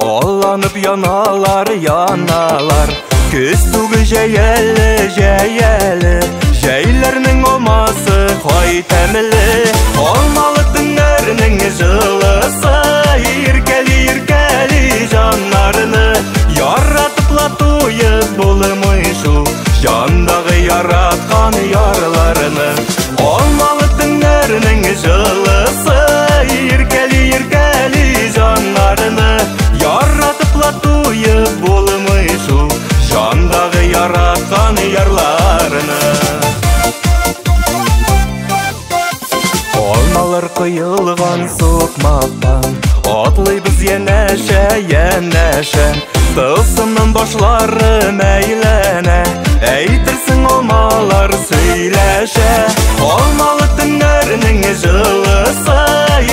Алланып яналар, яналар. Көз тугы жәйәлі, жәйәлі. Жәйләрнең алмасы қай тәмілі. Алмалы түннәрнең жылысы. Иркәли, иркәли жаннарыны. Яратыпла туйып булмый шу. Жандағы яратқан ярларыны. Алмалы түннәрнең жылысы. Иркәли, иркәли жаннарыны. Яратыпла туйып булмый шу. Жандағы яратқан ярларыны. Алмалар құйылған соқмақтан, атлый біз янәшә, янәшә. Тылсымның башлары мәйләнә, әйтерсің алмалар сөйләшә. Алмалы түннәрнең жылысы.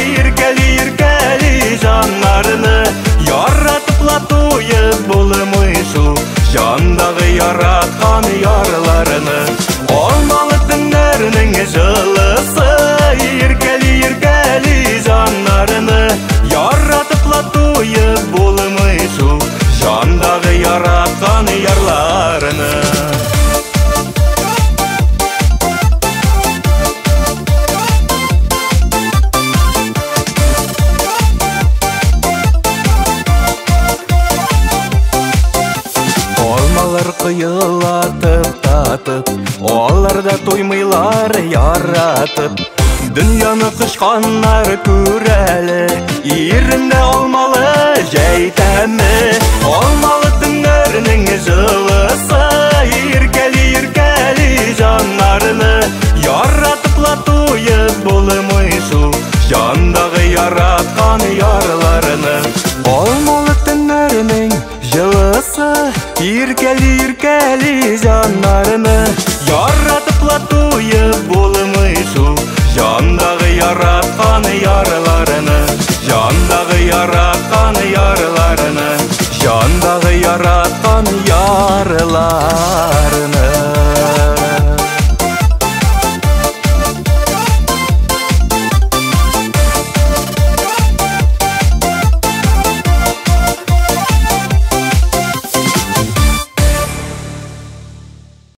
Иркәли, иркәли жаннарыны. Яратыпла туйып булмый шу. Жандағы яратқан ярларыны. Алмалы түннәрнең жылысы. Иркәли, иркәли жаннарыны. Яратыпла туйып булмый шу. Жандағы яратқан ярларыны. Алмалар құйылатып татып, олар да тоймайлар яратып. Дүнияны құшқаннар көрәлі, ирінде алмалы жәй тәмі. Алмалы түннәрнең жылысы. Иркәли, иркәли жаннарыны. Яратыпла туйып булмый шу. Жандағы яратқан ярларыны. Алмалы түннәрнең жылысы. Иркәли, иркәли жаннарыны. Яратыпла туйып булмый шу. Жандағы яратқан ярларыны. Жандағы яратқан ярларыны. Жандағы яратқан ярларыны.